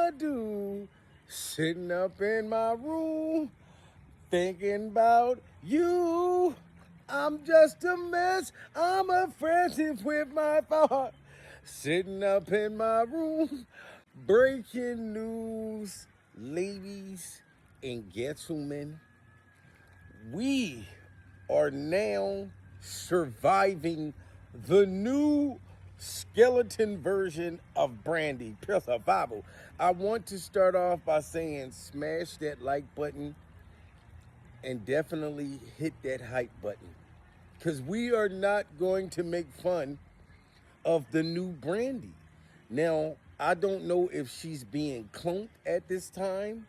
I do? Sitting up in my room, thinking about you. I'm just a mess. I'm a frantic with my thought. Sitting up in my room, breaking news, ladies and gentlemen. We are now surviving the new skeleton version of Brandy, pure survival. I want to start off by saying smash that like button and definitely hit that hype button, because we are not going to make fun of the new Brandy. Now, I don't know if she's being cloned at this time,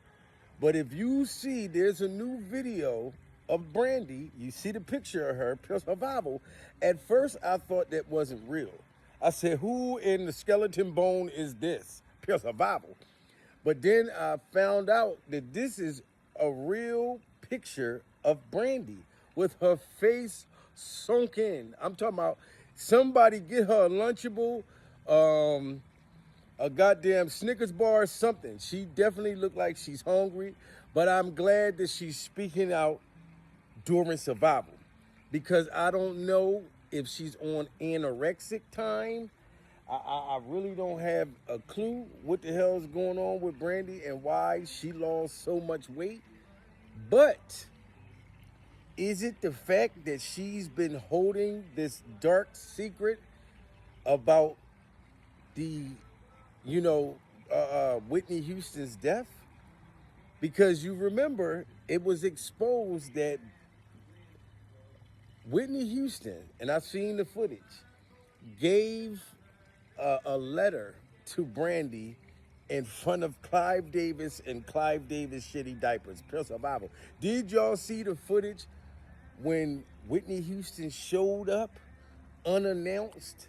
but if you see there's a new video of Brandy, you see the picture of her, pure survival. At first, I thought that wasn't real. I said, who in the skeleton bone is this? Pure survival. But then I found out that this is a real picture of Brandy with her face sunk in. I'm talking about somebody get her a Lunchable, a goddamn Snickers bar or something. She definitely looked like she's hungry, but I'm glad that she's speaking out during survival, because I don't know if she's on anorexic time. I really don't have a clue what the hell is going on with Brandy and why she lost so much weight. But is it the fact that she's been holding this dark secret about the, Whitney Houston's death? Because you remember, it was exposed that Whitney Houston, and I've seen the footage, gave a letter to Brandy in front of Clive Davis and Clive Davis shitty diapers, pure survival. Did y'all see the footage when Whitney Houston showed up unannounced,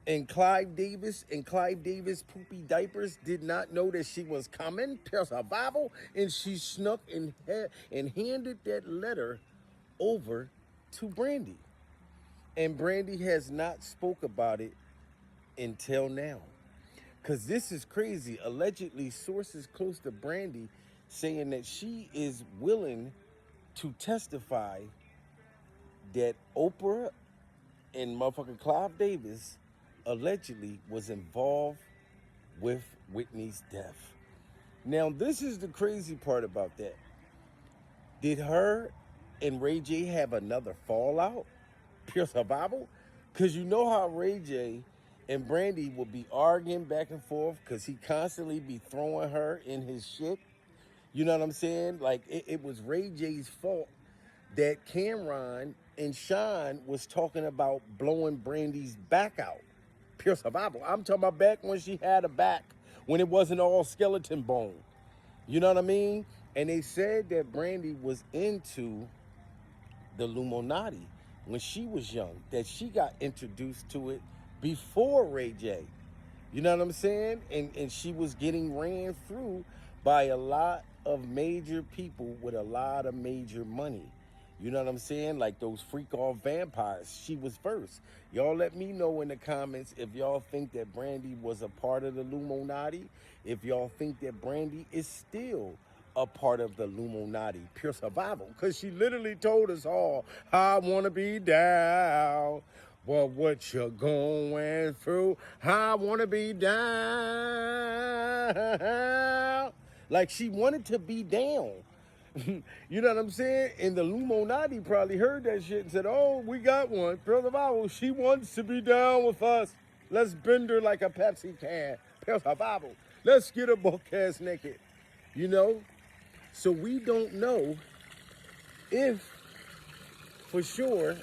and Clive Davis poopy diapers did not know that she was coming, pure survival, and she snuck and handed that letter over to Brandy. And Brandy has not spoke about it until now. Because this is crazy. Allegedly, sources close to Brandy saying that she is willing to testify that Oprah and motherfucking Clive Davis allegedly was involved with Whitney's death. Now, this is the crazy part about that. Did her and Rayj have another fallout? Pure survival? Because you know how Rayj and Brandy will be arguing back and forth because he constantly be throwing her in his shit. You know what I'm saying? Like, it was Rayj's fault that Cameron and Sean was talking about blowing Brandy's back out. Pure survival. I'm talking about back when she had a back, when it wasn't all skeleton bone. You know what I mean? And they said that Brandy was into the Illuminati when she was young, that she got introduced to it before Rayj. You know what I'm saying? And she was getting ran through by a lot of major people with a lot of major money. You know what I'm saying? Like those freak off vampires. She was first. Y'all let me know in the comments if y'all think that Brandy was a part of the Illuminati. If y'all think that Brandy is still a part of the Illuminati, pure survival. Because she literally told us all, I want to be down. Well, what you're going through, I want to be down. Like she wanted to be down. You know what I'm saying? And the Illuminati probably heard that shit and said, oh, we got one. Pure survival, she wants to be down with us. Let's bend her like a Pepsi can. Pure survival. Let's get her buck ass naked. You know? So we don't know if, for sure,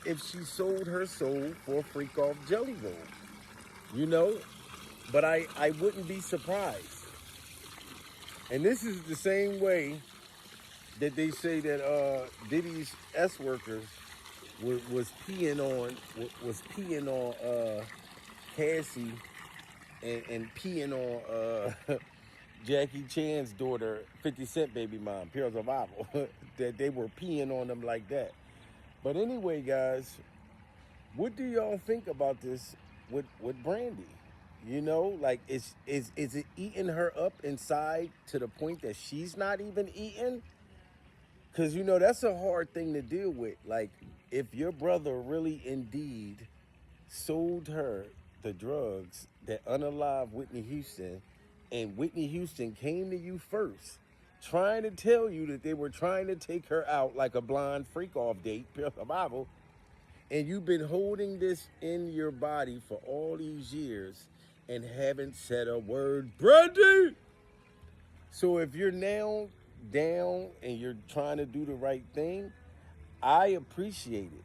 if she sold her soul for a freak off jelly roll. You know? But I wouldn't be surprised. And this is the same way that they say that Diddy's S workers was peeing on Cassie and peeing on Jackie Chan's daughter, 50 Cent baby mom, pure survival. That they were peeing on them like that. But anyway, guys, what do y'all think about this with Brandy? You know, like is it eating her up inside to the point that she's not even eating? Because you know that's a hard thing to deal with. Like if your brother really indeed sold her the drugs that unalive Whitney Houston, and Whitney Houston came to you first, trying to tell you that they were trying to take her out like a blind freak off date, pure survival, and you've been holding this in your body for all these years and haven't said a word, Brandy. So if you're now down and you're trying to do the right thing, I appreciate it.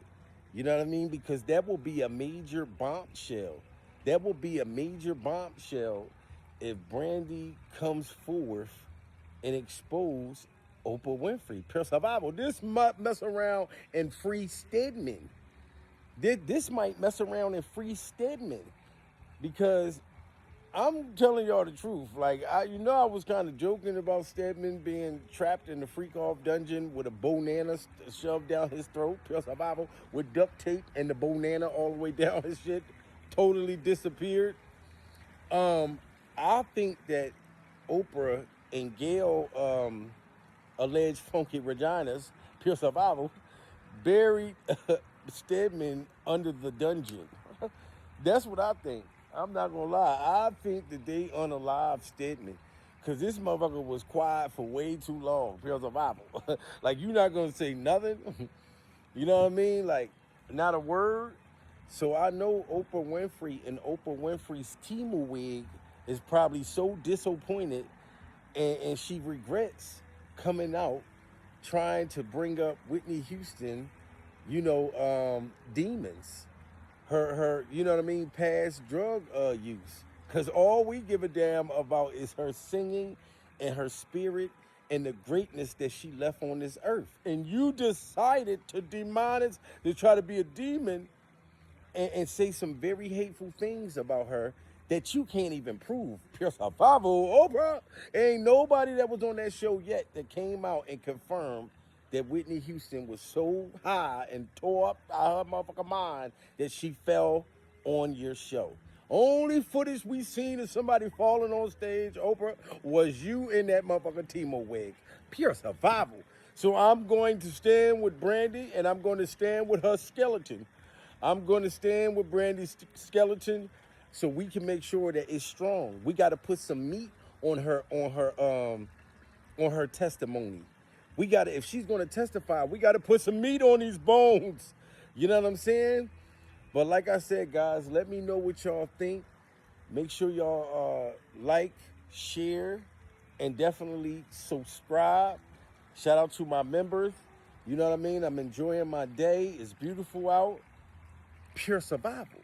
You know what I mean? Because that will be a major bombshell. That will be a major bombshell if Brandy comes forth and expose Oprah Winfrey. Pure survival. This might mess around and free Stedman. This might mess around and free Stedman. Because I'm telling y'all the truth. Like, I was kind of joking about Stedman being trapped in the freak off dungeon with a banana shoved down his throat, pure survival, with duct tape and the banana all the way down his shit, totally disappeared. I think that Oprah and Gail alleged funky vaginas, pure survival, buried Stedman under the dungeon. That's what I think. I'm not gonna lie. I think that they unalived Stedman. Cause this motherfucker was quiet for way too long. Pure survival. Like you're not gonna say nothing. You know what I mean? Like not a word. So I know Oprah Winfrey and Oprah Winfrey's Timu wig is probably so disappointed, and she regrets coming out trying to bring up Whitney Houston, demons. Her, you know what I mean, past drug use. Cause all we give a damn about is her singing and her spirit and the greatness that she left on this earth. And you decided to demonize, to try to be a demon and say some very hateful things about her that you can't even prove. Pure survival, Oprah. Ain't nobody that was on that show yet that came out and confirmed that Whitney Houston was so high and tore up out of her motherfucking mind that she fell on your show. Only footage we seen of somebody falling on stage, Oprah, was you in that motherfucking Timo wig. Pure survival. So I'm going to stand with Brandy, and I'm going to stand with her skeleton. I'm going to stand with Brandy's skeleton so we can make sure that it's strong. We got to put some meat on her testimony. We got to, if she's going to testify, we got to put some meat on these bones. You know what I'm saying? But like I said, guys, let me know what y'all think. Make sure y'all like, share, and definitely subscribe. Shout out to my members. You know what I mean? I'm enjoying my day. It's beautiful out. Pure survival.